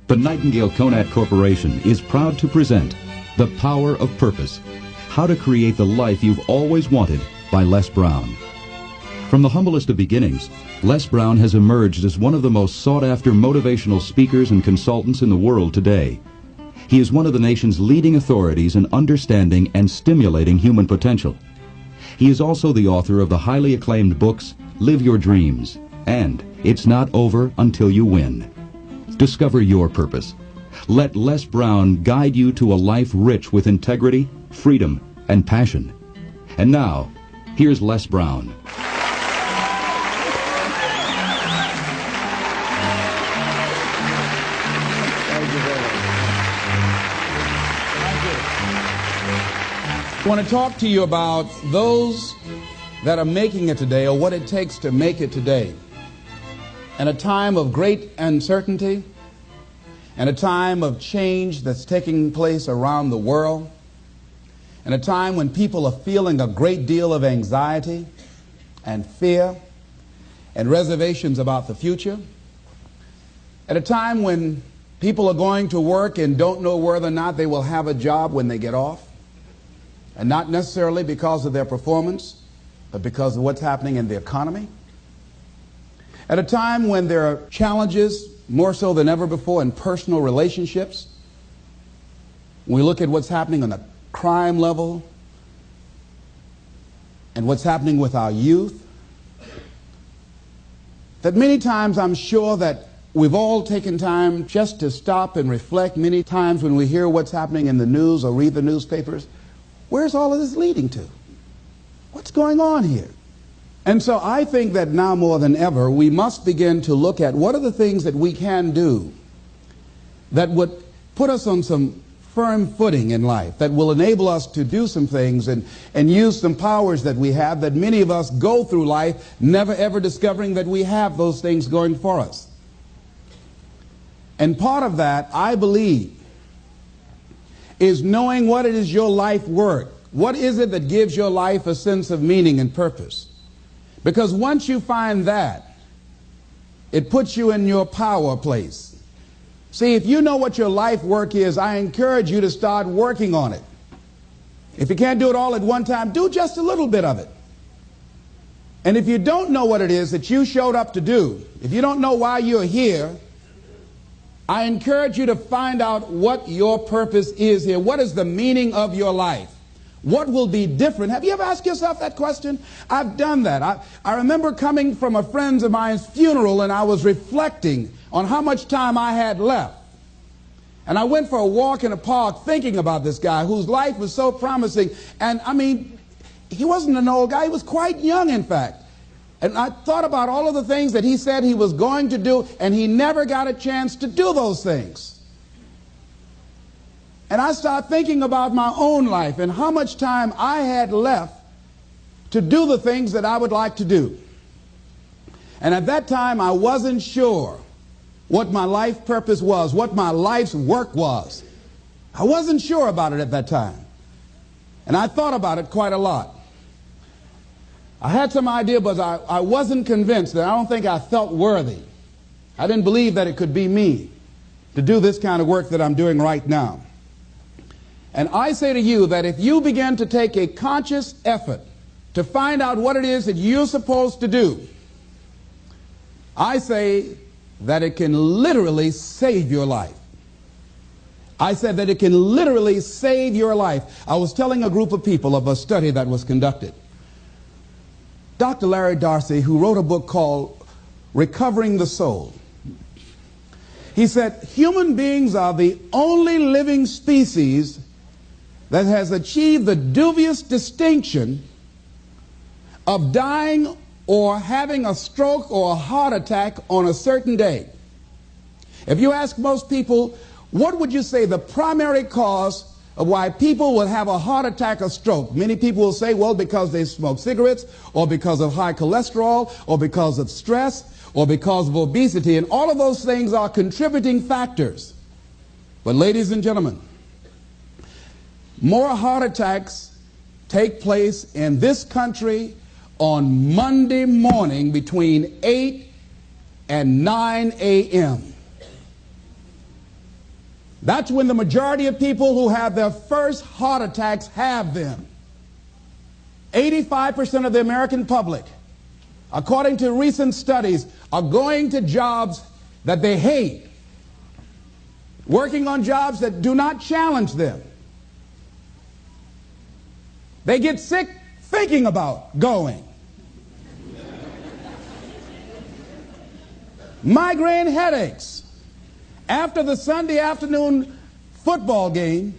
The Nightingale Conant Corporation is proud to present The Power of Purpose, How to Create the Life You've Always Wanted by Les Brown. From the humblest of beginnings, Les Brown has emerged as one of the most sought-after motivational speakers and consultants in the world today. He is one of the nation's leading authorities in understanding and stimulating human potential. He is also the author of the highly acclaimed books Live Your Dreams and It's Not Over Until You Win. Discover your purpose. Let Les Brown guide you to a life rich with integrity, freedom, and passion. And now, here's Les Brown. I want to talk to you about those that are making it today, or what it takes to make it today. In a time of great uncertainty, and a time of change that's taking place around the world, and a time when people are feeling a great deal of anxiety and fear and reservations about the future, at a time when people are going to work and don't know whether or not they will have a job when they get off, and not necessarily because of their performance, but because of what's happening in the economy. At a time when there are challenges, more so than ever before, in personal relationships. We look at what's happening on the crime level and what's happening with our youth. That many times I'm sure that we've all taken time just to stop and reflect. Many times when we hear what's happening in the news or read the newspapers, where's all of this leading to? What's going on here? And so I think that now more than ever, we must begin to look at what are the things that we can do that would put us on some firm footing in life, that will enable us to do some things and use some powers that we have, that many of us go through life never ever discovering that we have those things going for us. And part of that, I believe, is knowing what it is your life worth. What is it that gives your life a sense of meaning and purpose? Because once you find that, it puts you in your power place. See, if you know what your life work is, I encourage you to start working on it. If you can't do it all at one time, do just a little bit of it. And if you don't know what it is that you showed up to do, if you don't know why you're here, I encourage you to find out what your purpose is here. What is the meaning of your life? What will be different? Have you ever asked yourself that question? I've done that. I remember coming from a friend of mine's funeral, and I was reflecting on how much time I had left. And I went for a walk in a park thinking about this guy whose life was so promising. And I mean, he wasn't an old guy. He was quite young, in fact. And I thought about all of the things that he said he was going to do, and he never got a chance to do those things. And I started thinking about my own life and how much time I had left to do the things that I would like to do. And at that time, I wasn't sure what my life purpose was, what my life's work was. I wasn't sure about it at that time. And I thought about it quite a lot. I had some idea, but I wasn't convinced. That I don't think I felt worthy. I didn't believe that it could be me to do this kind of work that I'm doing right now. And I say to you that if you begin to take a conscious effort to find out what it is that you're supposed to do, I say that it can literally save your life. I said that it can literally save your life. I was telling a group of people of a study that was conducted. Dr. Larry Darcy, who wrote a book called Recovering the Soul, he said, human beings are the only living species that has achieved the dubious distinction of dying or having a stroke or a heart attack on a certain day. If you ask most people, what would you say the primary cause of why people will have a heart attack or stroke? Many people will say, well, because they smoke cigarettes, or because of high cholesterol, or because of stress, or because of obesity, and all of those things are contributing factors. But ladies and gentlemen, more heart attacks take place in this country on Monday morning between 8 and 9 a.m. That's when the majority of people who have their first heart attacks have them. 85% of the American public, according to recent studies, are going to jobs that they hate, working on jobs that do not challenge them. They get sick thinking about going. Migraine headaches. After the Sunday afternoon football game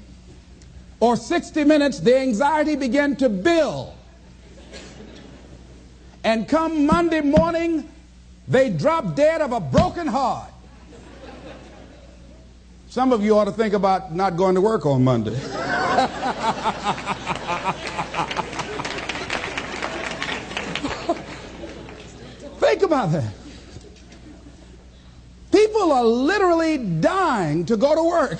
or 60 Minutes, the anxiety began to build. And come Monday morning, they drop dead of a broken heart. Some of you ought to think about not going to work on Monday. Think about that. People are literally dying to go to work.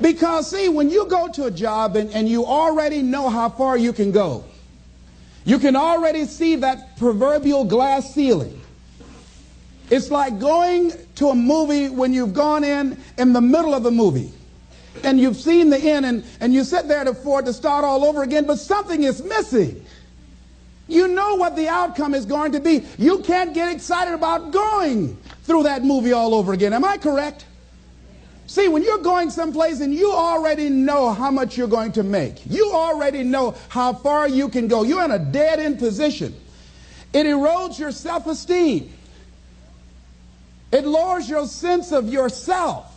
Because, see, when you go to a job and you already know how far you can go, you can already see that proverbial glass ceiling. It's like going to a movie when you've gone in the middle of the movie and you've seen the end and you sit there for it to start all over again, but something is missing. You know what the outcome is going to be. You can't get excited about going through that movie all over again. Am I correct? See, when you're going someplace and you already know how much you're going to make, you already know how far you can go, you're in a dead-end position. It erodes your self-esteem. It lowers your sense of yourself.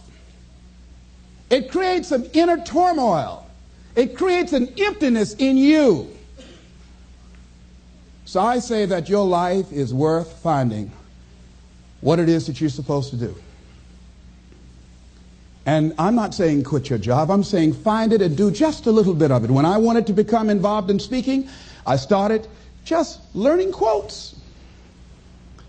It creates some inner turmoil. It creates an emptiness in you. So I say that your life is worth finding what it is that you're supposed to do. And I'm not saying quit your job. I'm saying find it and do just a little bit of it. When I wanted to become involved in speaking, I started just learning quotes,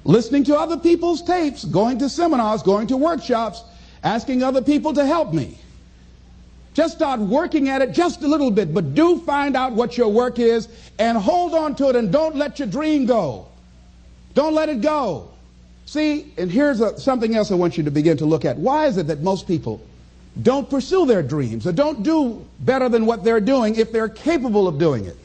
listening to other people's tapes, going to seminars, going to workshops, asking other people to help me. Just start working at it just a little bit, but do find out what your work is and hold on to it and don't let your dream go. Don't let it go. See, and here's something else I want you to begin to look at. Why is it that most people don't pursue their dreams or don't do better than what they're doing if they're capable of doing it?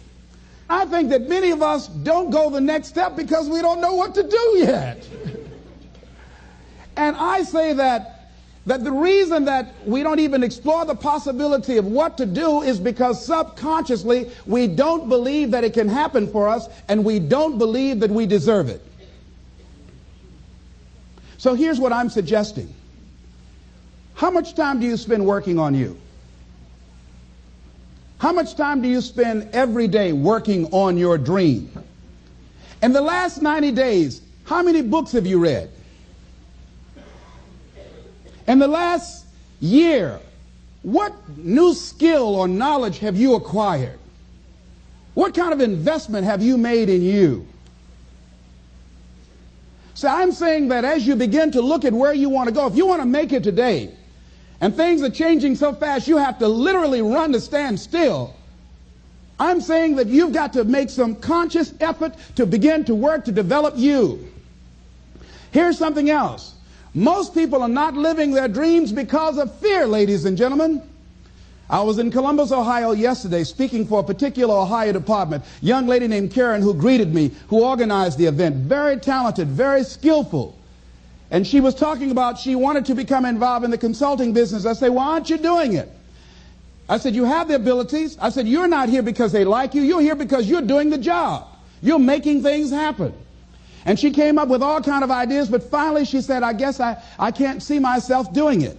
I think that many of us don't go the next step because we don't know what to do yet. And I say that the reason that we don't even explore the possibility of what to do is because subconsciously we don't believe that it can happen for us and we don't believe that we deserve it. So here's what I'm suggesting. How much time do you spend working on you? How much time do you spend every day working on your dream? In the last 90 days, how many books have you read? In the last year, what new skill or knowledge have you acquired? What kind of investment have you made in you? So I'm saying that as you begin to look at where you want to go, if you want to make it today, and things are changing so fast you have to literally run to stand still, I'm saying that you've got to make some conscious effort to begin to work to develop you. Here's something else. Most people are not living their dreams because of fear, ladies and gentlemen. I was in Columbus, Ohio yesterday speaking for a particular Ohio department. A young lady named Karen who greeted me, who organized the event. Very talented, very skillful. And she was talking about she wanted to become involved in the consulting business. I said, why aren't you doing it? I said, you have the abilities. I said, you're not here because they like you. You're here because you're doing the job. You're making things happen. And she came up with all kind of ideas, but finally she said, I guess I can't see myself doing it.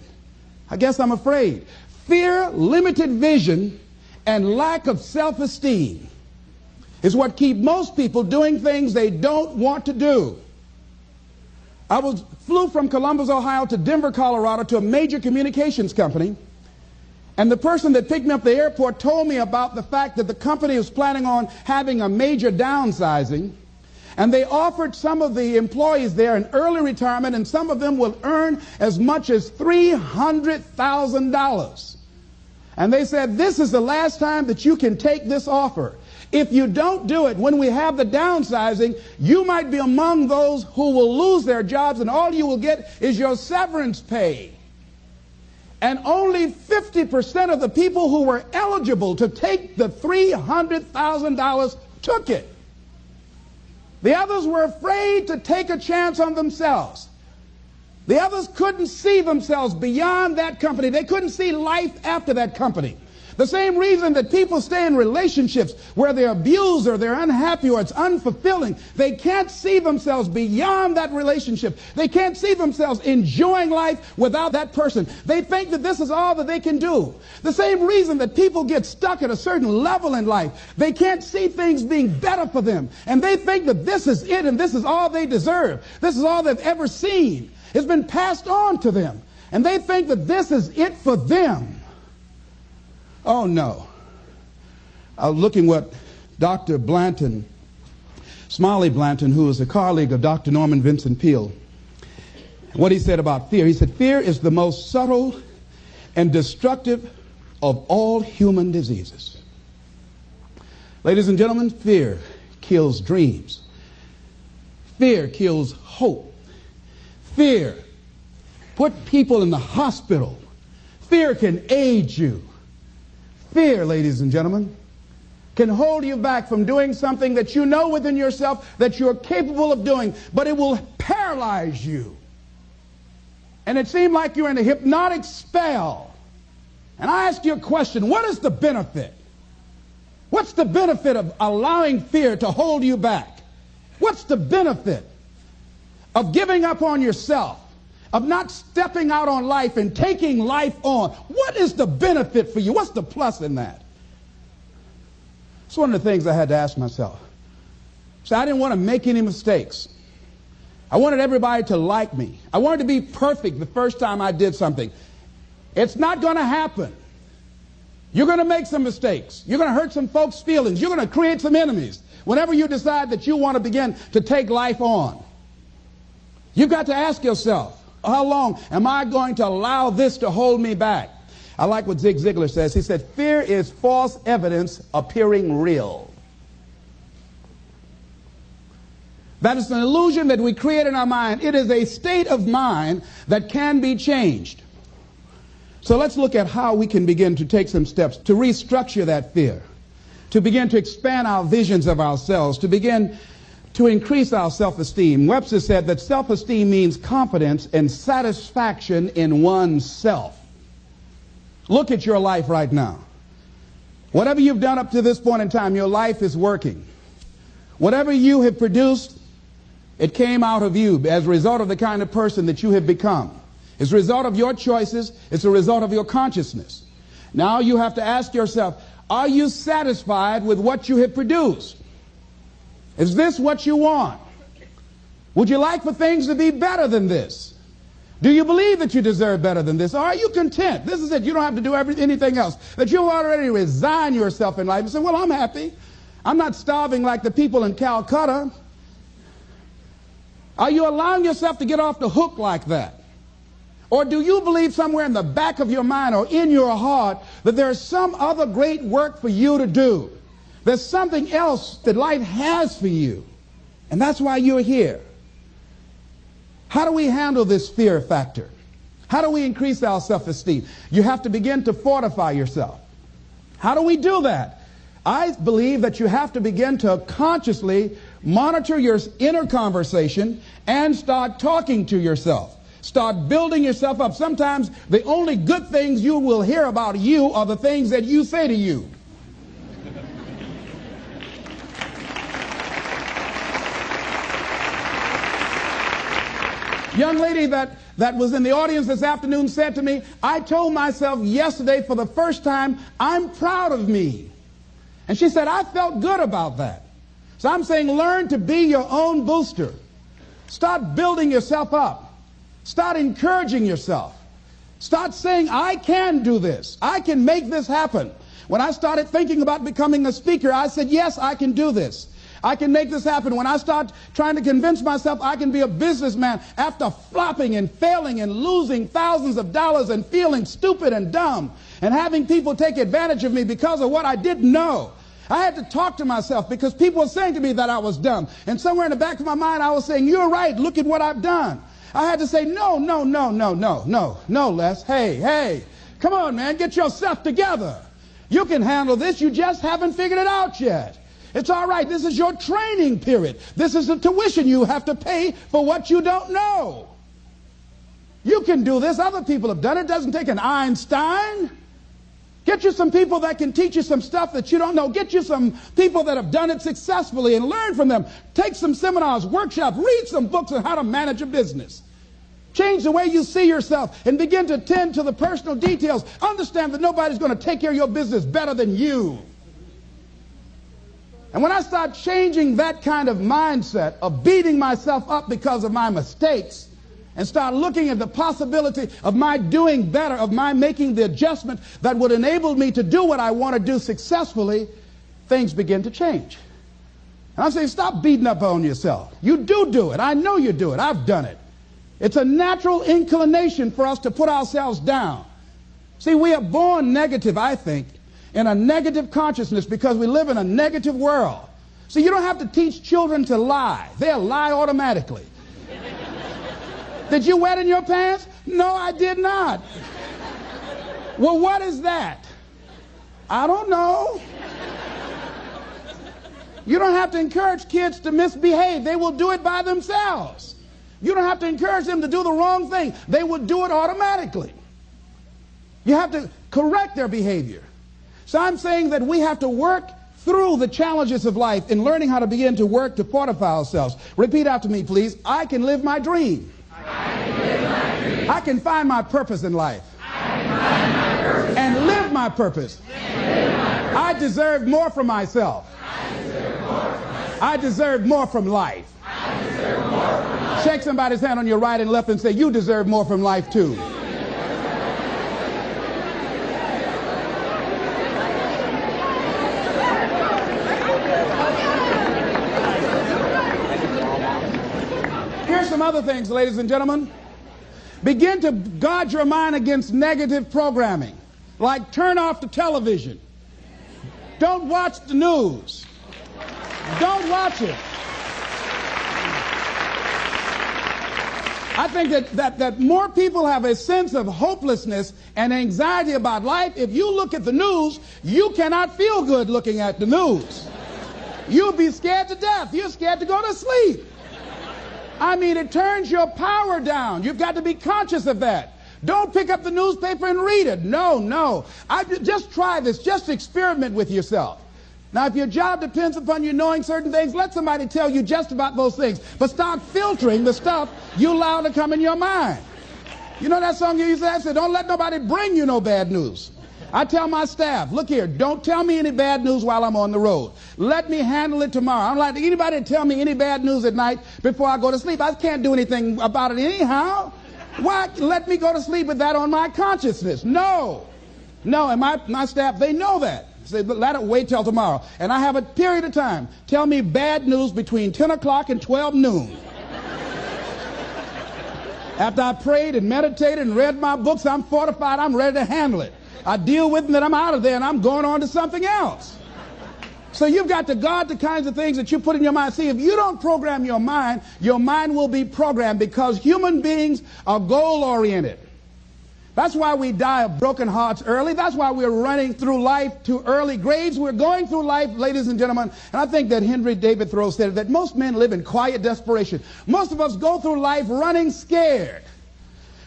I guess I'm afraid. Fear, limited vision, and lack of self-esteem is what keep most people doing things they don't want to do. I flew from Columbus, Ohio to Denver, Colorado to a major communications company, and the person that picked me up at the airport told me about the fact that the company was planning on having a major downsizing, and they offered some of the employees there an early retirement, and some of them will earn as much as $300,000. And they said, this is the last time that you can take this offer. If you don't do it, when we have the downsizing, you might be among those who will lose their jobs, and all you will get is your severance pay. And only 50% of the people who were eligible to take the $300,000 took it. The others were afraid to take a chance on themselves. The others couldn't see themselves beyond that company. They couldn't see life after that company. The same reason that people stay in relationships where they're abused or they're unhappy or it's unfulfilling. They can't see themselves beyond that relationship. They can't see themselves enjoying life without that person. They think that this is all that they can do. The same reason that people get stuck at a certain level in life. They can't see things being better for them. And they think that this is it and this is all they deserve. This is all they've ever seen. It's been passed on to them. And they think that this is it for them. Oh, no. I was looking what Dr. Blanton, Smiley Blanton, who is a colleague of Dr. Norman Vincent Peale, what he said about fear. He said, fear is the most subtle and destructive of all human diseases. Ladies and gentlemen, fear kills dreams. Fear kills hope. Fear put people in the hospital. Fear can age you. Fear, ladies and gentlemen, can hold you back from doing something that you know within yourself that you're capable of doing, but it will paralyze you. And it seemed like you're in a hypnotic spell. And I ask you a question, what is the benefit? What's the benefit of allowing fear to hold you back? What's the benefit of giving up on yourself? Of not stepping out on life and taking life on? What is the benefit for you? What's the plus in that? It's one of the things I had to ask myself. So I didn't want to make any mistakes. I wanted everybody to like me. I wanted to be perfect the first time I did something. It's not going to happen. You're going to make some mistakes. You're going to hurt some folks' feelings. You're going to create some enemies whenever you decide that you want to begin to take life on. You've got to ask yourself, how long am I going to allow this to hold me back? I like what Zig Ziglar says. He said, fear is false evidence appearing real. That is an illusion that we create in our mind. It is a state of mind that can be changed. So let's look at how we can begin to take some steps to restructure that fear, to begin to expand our visions of ourselves, to begin to increase our self-esteem. Webster said that self-esteem means confidence and satisfaction in oneself. Look at your life right now. Whatever you've done up to this point in time, your life is working. Whatever you have produced, it came out of you as a result of the kind of person that you have become. It's a result of your choices. It's a result of your consciousness. Now you have to ask yourself, are you satisfied with what you have produced? Is this what you want? Would you like for things to be better than this? Do you believe that you deserve better than this? Or are you content? This is it. You don't have to do anything else. That you've already resigned yourself in life and say, well, I'm happy. I'm not starving like the people in Calcutta. Are you allowing yourself to get off the hook like that? Or do you believe somewhere in the back of your mind or in your heart that there's some other great work for you to do? There's something else that life has for you. And that's why you're here. How do we handle this fear factor? How do we increase our self-esteem? You have to begin to fortify yourself. How do we do that? I believe that you have to begin to consciously monitor your inner conversation and start talking to yourself. Start building yourself up. Sometimes the only good things you will hear about you are the things that you say to you. Young lady that was in the audience this afternoon said to me, I told myself yesterday for the first time, I'm proud of me. And she said, I felt good about that. So I'm saying learn to be your own booster. Start building yourself up. Start encouraging yourself. Start saying, I can do this. I can make this happen. When I started thinking about becoming a speaker, I said, yes, I can do this. I can make this happen. When I start trying to convince myself I can be a businessman after flopping and failing and losing thousands of dollars and feeling stupid and dumb and having people take advantage of me because of what I didn't know. I had to talk to myself because people were saying to me that I was dumb. And somewhere in the back of my mind, I was saying, you're right. Look at what I've done. I had to say, no, Les. Hey, come on, man. Get yourself together. You can handle this. You just haven't figured it out yet. It's all right. This is your training period. This is the tuition you have to pay for what you don't know. You can do this. Other people have done it. It doesn't take an Einstein. Get you some people that can teach you some stuff that you don't know. Get you some people that have done it successfully and learn from them. Take some seminars, workshops, read some books on how to manage a business. Change the way you see yourself and begin to tend to the personal details. Understand that nobody's going to take care of your business better than you. And when I start changing that kind of mindset of beating myself up because of my mistakes, and start looking at the possibility of my doing better, of my making the adjustment that would enable me to do what I want to do successfully, things begin to change. And I'm saying, stop beating up on yourself. You do it. I know you do it. I've done it. It's a natural inclination for us to put ourselves down. See, we are born negative, I think, in a negative consciousness because we live in a negative world. See, you don't have to teach children to lie. They'll lie automatically. Did you wet in your pants? No, I did not. Well, what is that? I don't know. You don't have to encourage kids to misbehave. They will do it by themselves. You don't have to encourage them to do the wrong thing. They will do it automatically. You have to correct their behavior. So I'm saying that we have to work through the challenges of life in learning how to begin to work to fortify ourselves. Repeat after me, please. I can live my dream. I can find my purpose in life and live my purpose. I deserve more from myself. I deserve more from life. Shake somebody's hand on your right and left and say, you deserve more from life too. Here's some other things, ladies and gentlemen. Begin to guard your mind against negative programming, like turn off the television. Don't watch the news. Don't watch it. I think that more people have a sense of hopelessness and anxiety about life. If you look at the news, you cannot feel good looking at the news. You'll be scared to death. You're scared to go to sleep. I mean, it turns your power down. You've got to be conscious of that. Don't pick up the newspaper and read it. No. Just try this. Just experiment with yourself. Now, if your job depends upon you knowing certain things, let somebody tell you just about those things. But start filtering the stuff you allow to come in your mind. You know that song you used to have? Don't let nobody bring you no bad news. I tell my staff, look here, don't tell me any bad news while I'm on the road. Let me handle it tomorrow. I don't like anybody to tell me any bad news at night before I go to sleep. I can't do anything about it anyhow. Why let me go to sleep with that on my consciousness? No, and my staff, they know that. Say, let it wait till tomorrow. And I have a period of time. Tell me bad news between 10 o'clock and 12 noon. After I prayed and meditated and read my books, I'm fortified, I'm ready to handle it. I deal with them, then I'm out of there, and I'm going on to something else. So you've got to guard the kinds of things that you put in your mind. See, if you don't program your mind will be programmed because human beings are goal-oriented. That's why we die of broken hearts early. That's why we're running through life to early graves. We're going through life, ladies and gentlemen, and I think that Henry David Thoreau said that most men live in quiet desperation. Most of us go through life running scared.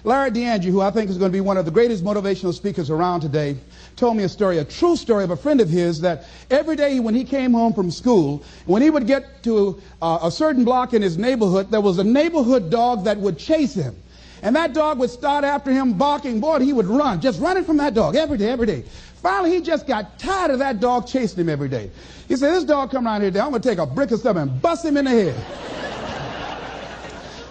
Larry DeAndre, who I think is going to be one of the greatest motivational speakers around today, told me a true story of a friend of his that every day when he came home from school, when he would get to a certain block in his neighborhood, there was a neighborhood dog that would chase him. And that dog would start after him barking. Boy, he would run, just running from that dog every day. Finally, he just got tired of that dog chasing him every day. He said, this dog come around here today, I'm going to take a brick or something and bust him in the head.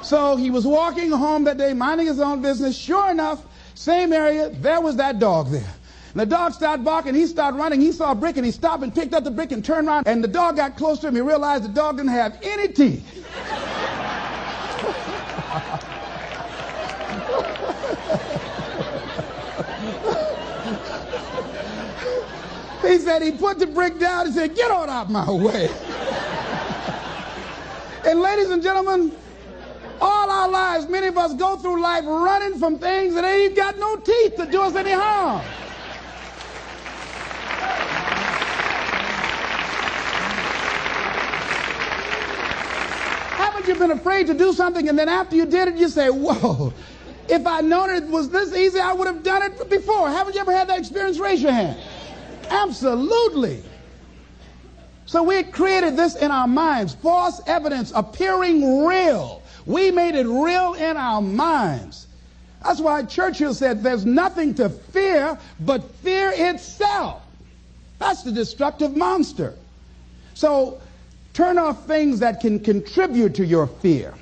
So he was walking home that day, minding his own business. Sure enough, same area, there was that dog there. The dog started barking. He started running. He saw a brick, and he stopped and picked up the brick and turned around. And the dog got close to him. He realized the dog didn't have any teeth. He said he put the brick down and said, "Get on out my way." And ladies and gentlemen, all our lives, many of us go through life running from things that ain't got no teeth to do us any harm. Haven't you been afraid to do something, and then after you did it, you say, "Whoa, if I'd known it was this easy, I would have done it before"? Haven't you ever had that experience? Raise your hand. Absolutely. So we created this in our minds, false evidence appearing real. We made it real in our minds. That's why Churchill said there's nothing to fear but fear itself. That's the destructive monster. So turn off things that can contribute to your fear.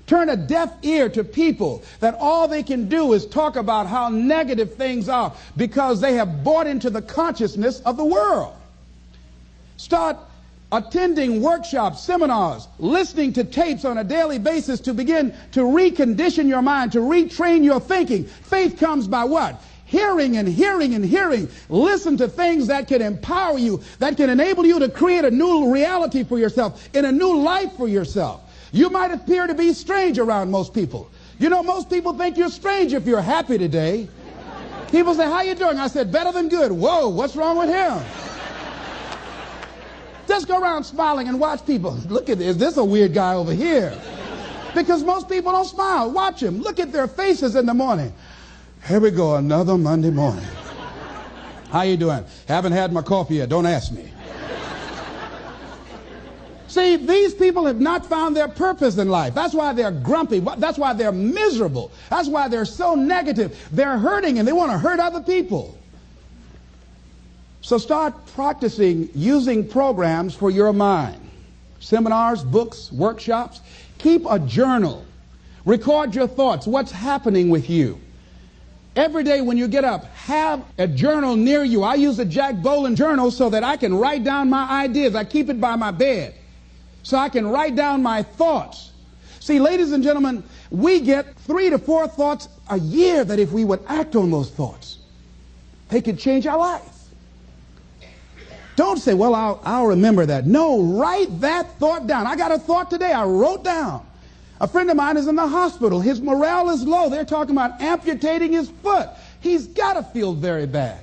Turn a deaf ear to people that all they can do is talk about how negative things are because they have bought into the consciousness of the world. Start attending workshops, seminars, listening to tapes on a daily basis to begin to recondition your mind, to retrain your thinking. Faith comes by what? Hearing and hearing and hearing. Listen to things that can empower you, that can enable you to create a new reality for yourself, in a new life for yourself. You might appear to be strange around most people. You know, most people think you're strange if you're happy today. People say, "How you doing?" I said, "Better than good." Whoa, what's wrong with him? Just go around smiling and watch people. Look at this. Is this a weird guy over here? Because most people don't smile. Watch them. Look at their faces in the morning. Here we go, another Monday morning. How you doing? Haven't had my coffee yet. Don't ask me. See, these people have not found their purpose in life. That's why they're grumpy. That's why they're miserable. That's why they're so negative. They're hurting and they want to hurt other people. So start practicing using programs for your mind. Seminars, books, workshops. Keep a journal. Record your thoughts. What's happening with you? Every day when you get up, have a journal near you. I use a Jack Boland journal so that I can write down my ideas. I keep it by my bed so I can write down my thoughts. See, ladies and gentlemen, we get 3 to 4 thoughts a year that if we would act on those thoughts, they could change our life. Don't say, "Well, I'll remember that." No, write that thought down. I got a thought today I wrote down. A friend of mine is in the hospital. His morale is low. They're talking about amputating his foot. He's got to feel very bad.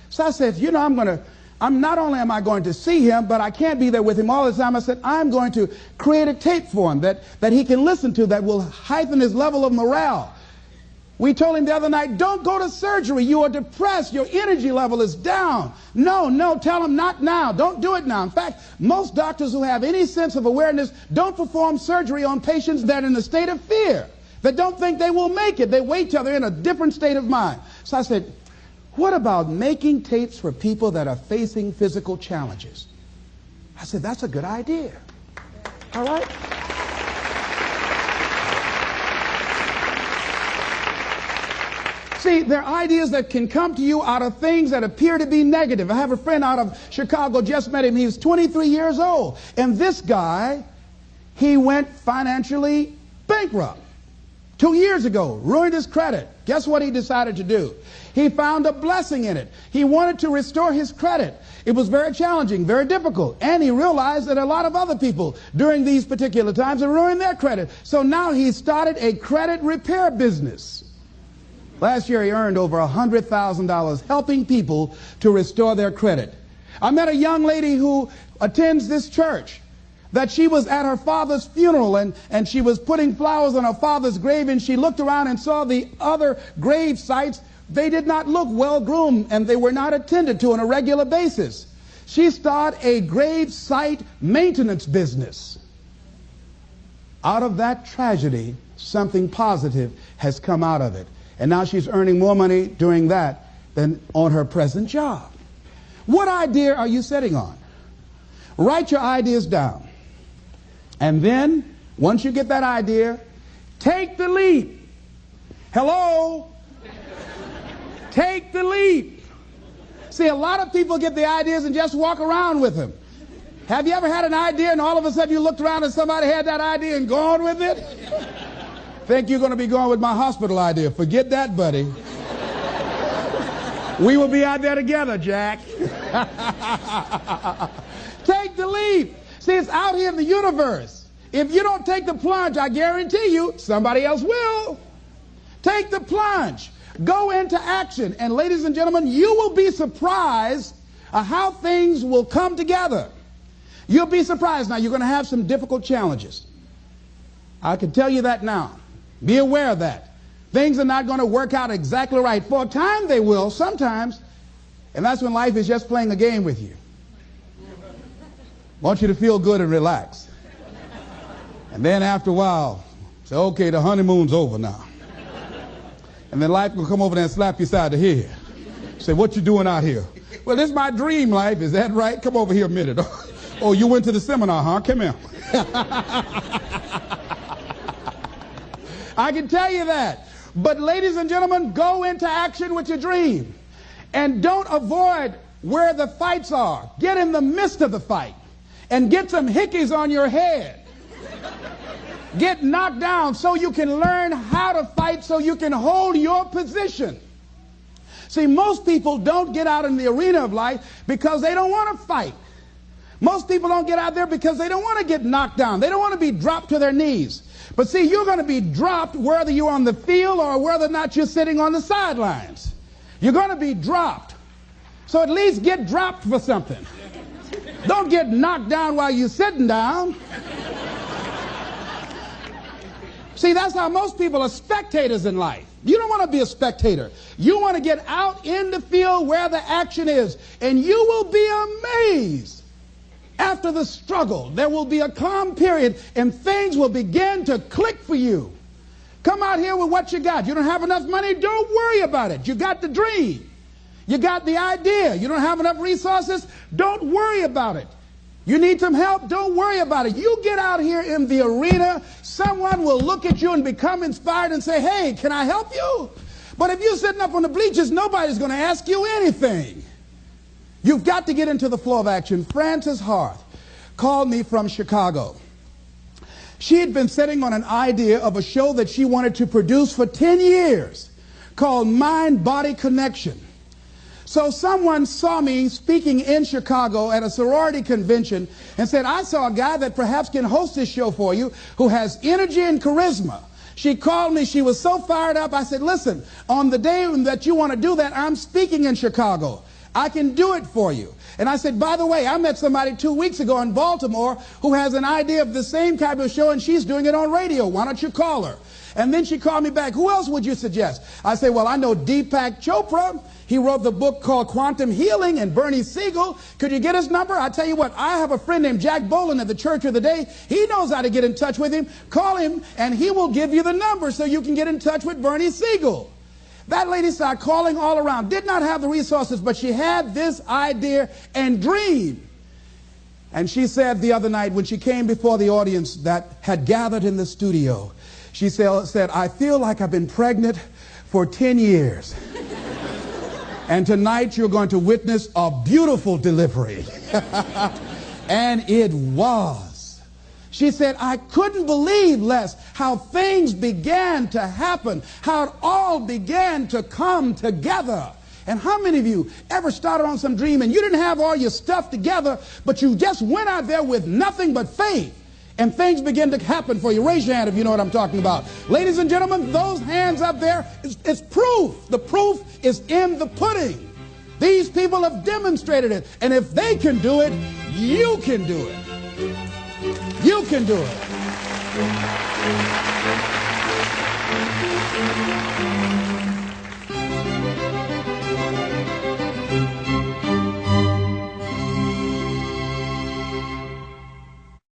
So I said, you know, not only am I going to see him, but I can't be there with him all the time. I said, I'm going to create a tape for him that he can listen to that will heighten his level of morale. We told him the other night, don't go to surgery. You are depressed. Your energy level is down. No, tell him not now. Don't do it now. In fact, most doctors who have any sense of awareness don't perform surgery on patients that are in a state of fear, that don't think they will make it. They wait till they're in a different state of mind. So I said, what about making tapes for people that are facing physical challenges? I said, that's a good idea. All right? See, there are ideas that can come to you out of things that appear to be negative. I have a friend out of Chicago, just met him. He was 23 years old. And this guy, he went financially bankrupt 2 years ago, ruined his credit. Guess what he decided to do? He found a blessing in it. He wanted to restore his credit. It was very challenging, very difficult. And he realized that a lot of other people during these particular times have ruined their credit. So now he started a credit repair business. Last year he earned over $100,000 helping people to restore their credit. I met a young lady who attends this church, that she was at her father's funeral and she was putting flowers on her father's grave, and she looked around and saw the other grave sites. They did not look well groomed and they were not attended to on a regular basis. She started a grave site maintenance business. Out of that tragedy, something positive has come out of it. And now she's earning more money doing that than on her present job. What idea are you sitting on? Write your ideas down. And then, once you get that idea, take the leap. Hello? Take the leap. See, a lot of people get the ideas and just walk around with them. Have you ever had an idea and all of a sudden you looked around and somebody had that idea and gone with it? Think you're going to be going with my hospital idea. Forget that, buddy. We will be out there together, Jack. Take the leap. See, it's out here in the universe. If you don't take the plunge, I guarantee you, somebody else will. Take the plunge. Go into action. And ladies and gentlemen, you will be surprised at how things will come together. You'll be surprised. Now, you're going to have some difficult challenges. I can tell you that now. Be aware of that. Things are not going to work out exactly right. For a time they will, sometimes. And that's when life is just playing a game with you. Want you to feel good and relax. And then after a while, say, okay, the honeymoon's over now. And then life will come over there and slap you side the head. Say, what you doing out here? Well, this is my dream life. Is that right? Come over here a minute. Oh, you went to the seminar, huh? Come here. I can tell you that. But ladies and gentlemen, go into action with your dream. And don't avoid where the fights are. Get in the midst of the fight. And get some hickeys on your head. Get knocked down so you can learn how to fight, so you can hold your position. See, most people don't get out in the arena of life because they don't want to fight. Most people don't get out there because they don't want to get knocked down. They don't want to be dropped to their knees. But see, you're going to be dropped whether you're on the field or whether or not you're sitting on the sidelines. You're going to be dropped. So at least get dropped for something. Don't get knocked down while you're sitting down. See, that's how most people are spectators in life. You don't want to be a spectator. You want to get out in the field where the action is. And you will be amazed. After the struggle, there will be a calm period and things will begin to click for you. Come out here with what you got. You don't have enough money? Don't worry about it. You got the dream. You got the idea. You don't have enough resources? Don't worry about it. You need some help? Don't worry about it. You get out here in the arena, someone will look at you and become inspired and say, hey, can I help you? But if you're sitting up on the bleachers, nobody's going to ask you anything. You've got to get into the flow of action. Frances Harth called me from Chicago. She had been sitting on an idea of a show that she wanted to produce for 10 years called Mind-Body Connection. So someone saw me speaking in Chicago at a sorority convention and said, I saw a guy that perhaps can host this show for you who has energy and charisma. She called me. She was so fired up. I said, listen, on the day that you want to do that, I'm speaking in Chicago. I can do it for you. And I said, by the way, I met somebody 2 weeks ago in Baltimore who has an idea of the same type of show, and she's doing it on radio. Why don't you call her? And then she called me back. Who else would you suggest? I said, well, I know Deepak Chopra. He wrote the book called Quantum Healing, and Bernie Siegel. Could you get his number? I tell you what, I have a friend named Jack Boland at the Church of the Day. He knows how to get in touch with him. Call him, and he will give you the number so you can get in touch with Bernie Siegel. That lady started calling all around. Did not have the resources, but she had this idea and dream. And she said the other night when she came before the audience that had gathered in the studio, she said, I feel like I've been pregnant for 10 years. And tonight you're going to witness a beautiful delivery. And it was. She said, I couldn't believe, Les, how things began to happen, how it all began to come together. And how many of you ever started on some dream and you didn't have all your stuff together, but you just went out there with nothing but faith, and things began to happen for you? Raise your hand if you know what I'm talking about. Ladies and gentlemen, those hands up there, it's proof. The proof is in the pudding. These people have demonstrated it. And if they can do it, you can do it. You can do it.